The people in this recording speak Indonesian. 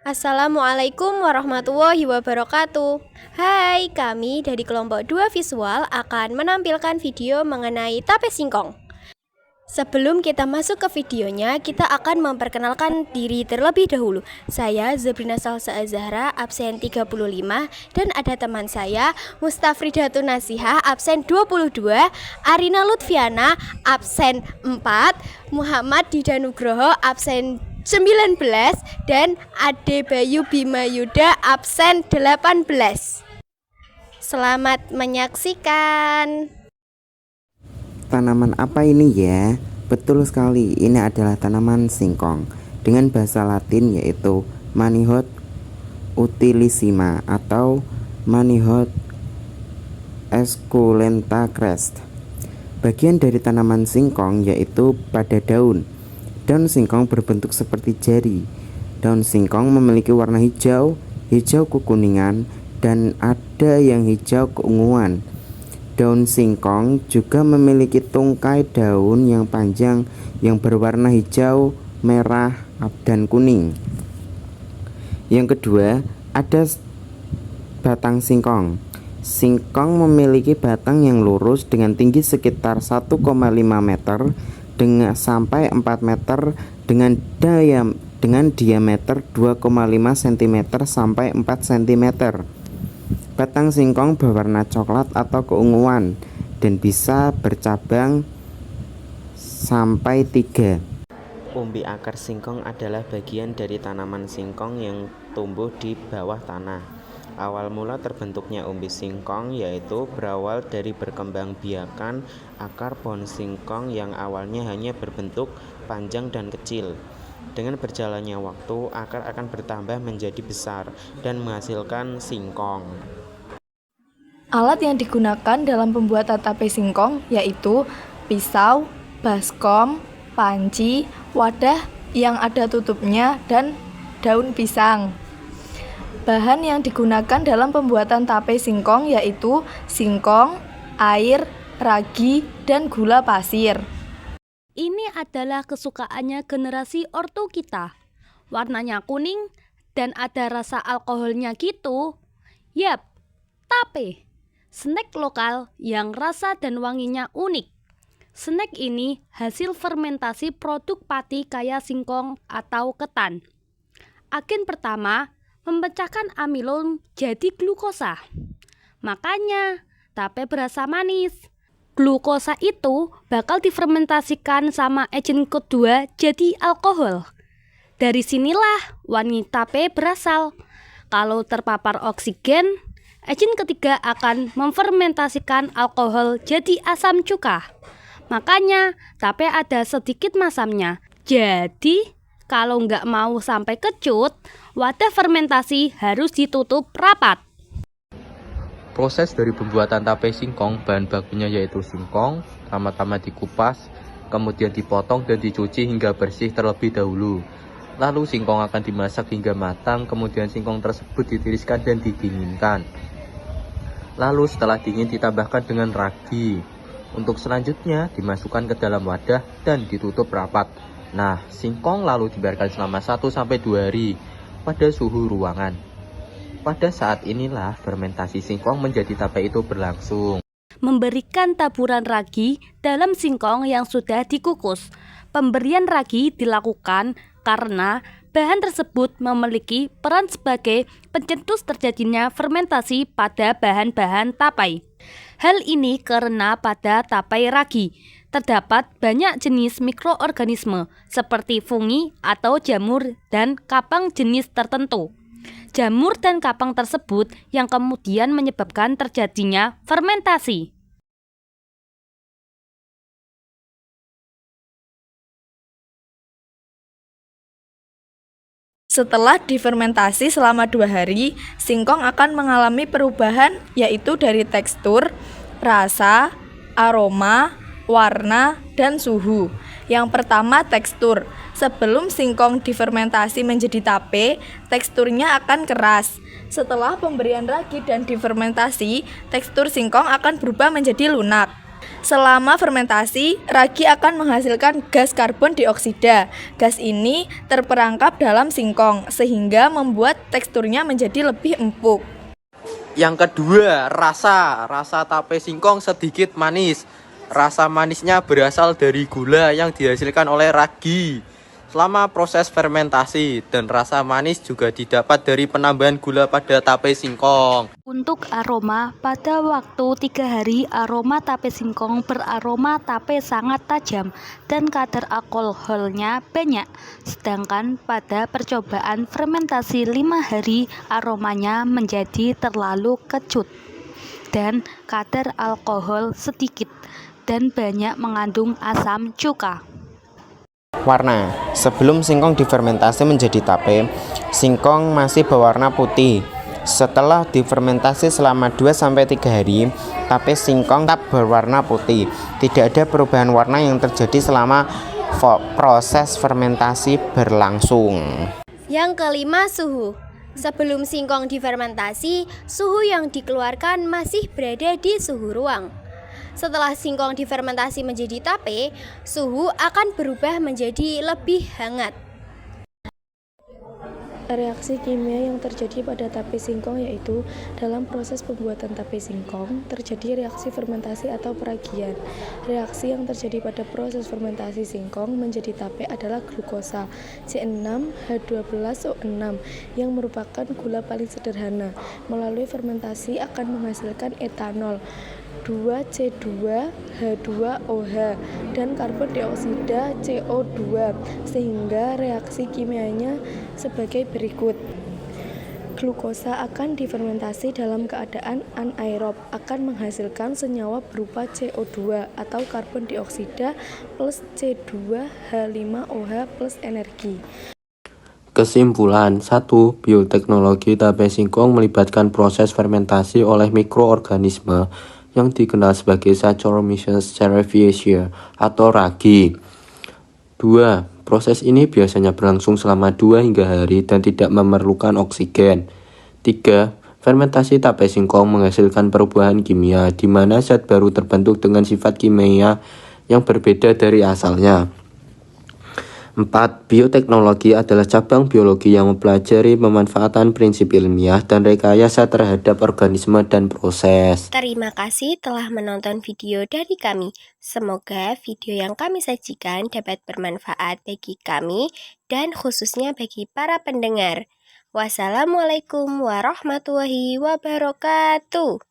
Assalamualaikum warahmatullahi wabarakatuh. Hai, kami dari kelompok 2 visual akan menampilkan video mengenai tape singkong. Sebelum kita masuk ke videonya, kita akan memperkenalkan diri terlebih dahulu. Saya Zabrina Salsa Azahra, absen 35, dan ada teman saya Mustafridatun Nasihah, absen 22, Arina Lutfiana, absen 4, Muhammad Didanugroho, absen 19, dan Ade Bayu Bima Yuda, absen 18. Selamat menyaksikan. Tanaman apa ini ya? Betul sekali, ini adalah tanaman singkong dengan bahasa Latin yaitu Manihot utilissima atau Manihot esculenta crest. Bagian dari tanaman singkong yaitu pada daun. Daun singkong berbentuk seperti jari. Daun singkong memiliki warna hijau, hijau kekuningan, dan ada yang hijau keunguan. Daun singkong juga memiliki tungkai daun yang panjang yang berwarna hijau, merah, dan kuning. Yang kedua, ada batang singkong. Singkong memiliki batang yang lurus dengan tinggi sekitar 1,5 meter sampai 4 meter dengan diameter 2,5 cm sampai 4 cm. Batang singkong berwarna coklat atau keunguan dan bisa bercabang sampai 3. Umbi akar singkong adalah bagian dari tanaman singkong yang tumbuh di bawah tanah. Awal mula terbentuknya umbi singkong yaitu berawal dari berkembangbiakan akar pohon singkong yang awalnya hanya berbentuk panjang dan kecil. Dengan berjalannya waktu, akar akan bertambah menjadi besar dan menghasilkan singkong. Alat yang digunakan dalam pembuatan tape singkong yaitu pisau, baskom, panci, wadah yang ada tutupnya, dan daun pisang. Bahan yang digunakan dalam pembuatan tape singkong yaitu singkong, air, ragi, dan gula pasir. Ini adalah kesukaannya generasi ortu kita. Warnanya kuning dan ada rasa alkoholnya gitu. Yap, tape. Snack lokal yang rasa dan wanginya unik. Snack ini hasil fermentasi produk pati kaya singkong atau ketan. Agen pertama memecahkan amilon jadi glukosa. Makanya tape berasa manis. Glukosa itu bakal difermentasikan sama agen kedua jadi alkohol. Dari sinilah wangi tape berasal. Kalau terpapar oksigen, agen ketiga akan memfermentasikan alkohol jadi asam cuka. Makanya tape ada sedikit masamnya. Jadi kalau nggak mau sampai kecut, wadah fermentasi harus ditutup rapat. Proses dari pembuatan tape singkong, bahan bakunya yaitu singkong, pertama-tama dikupas, kemudian dipotong dan dicuci hingga bersih terlebih dahulu. Lalu singkong akan dimasak hingga matang, kemudian singkong tersebut ditiriskan dan didinginkan. Lalu setelah dingin ditambahkan dengan ragi. Untuk selanjutnya dimasukkan ke dalam wadah dan ditutup rapat. Nah, singkong lalu dibiarkan selama 1-2 hari pada suhu ruangan. Pada saat inilah fermentasi singkong menjadi tape itu berlangsung. Memberikan taburan ragi dalam singkong yang sudah dikukus. Pemberian ragi dilakukan karena bahan tersebut memiliki peran sebagai pencetus terjadinya fermentasi pada bahan-bahan tapai. Hal ini karena pada tapai ragi terdapat banyak jenis mikroorganisme seperti fungi atau jamur dan kapang jenis tertentu. Jamur dan kapang tersebut yang kemudian menyebabkan terjadinya fermentasi. Setelah difermentasi selama 2 hari, singkong akan mengalami perubahan yaitu dari tekstur, rasa, aroma, warna, dan suhu. Yang pertama, tekstur. Sebelum singkong difermentasi menjadi tape, teksturnya akan keras. Setelah pemberian ragi dan difermentasi, tekstur singkong akan berubah menjadi lunak. Selama fermentasi, ragi akan menghasilkan gas karbon dioksida. Gas ini terperangkap dalam singkong, sehingga membuat teksturnya menjadi lebih empuk. Yang kedua, rasa tape singkong sedikit manis. Rasa manisnya berasal dari gula yang dihasilkan oleh ragi selama proses fermentasi, dan rasa manis juga didapat dari penambahan gula pada tape singkong. Untuk aroma, pada waktu 3 hari aroma tape singkong beraroma tape sangat tajam dan kadar alkoholnya banyak. Sedangkan pada percobaan fermentasi 5 hari aromanya menjadi terlalu kecut dan kadar alkohol sedikit dan banyak mengandung asam cuka. Warna. Sebelum singkong difermentasi menjadi tape, singkong masih berwarna putih. Setelah difermentasi selama 2-3 hari, tape singkong tetap berwarna putih. Tidak ada perubahan warna yang terjadi selama proses fermentasi berlangsung. Yang kelima, suhu. Sebelum singkong difermentasi, suhu yang dikeluarkan masih berada di suhu ruang. Setelah singkong difermentasi menjadi tape, suhu akan berubah menjadi lebih hangat. Reaksi kimia yang terjadi pada tape singkong yaitu dalam proses pembuatan tape singkong terjadi reaksi fermentasi atau peragian. Reaksi yang terjadi pada proses fermentasi singkong menjadi tape adalah glukosa C6H12O6 yang merupakan gula paling sederhana. Melalui fermentasi akan menghasilkan etanol 2C2H2OH dan karbon dioksida CO2 sehingga reaksi kimianya sebagai berikut. Glukosa akan difermentasi dalam keadaan anaerob akan menghasilkan senyawa berupa CO2 atau karbon dioksida plus C2H5OH plus energi. Kesimpulan 1. Bioteknologi tape singkong melibatkan proses fermentasi oleh mikroorganisme yang dikenal sebagai Saccharomyces cerevisiae atau ragi. 2. Proses ini biasanya berlangsung selama 2 hingga hari dan tidak memerlukan oksigen. 3. Fermentasi tape singkong menghasilkan perubahan kimia di mana zat baru terbentuk dengan sifat kimia yang berbeda dari asalnya. 4. Bioteknologi adalah cabang biologi yang mempelajari pemanfaatan prinsip ilmiah dan rekayasa terhadap organisme dan proses. Terima kasih telah menonton video dari kami. Semoga video yang kami sajikan dapat bermanfaat bagi kami dan khususnya bagi para pendengar. Wassalamualaikum warahmatullahi wabarakatuh.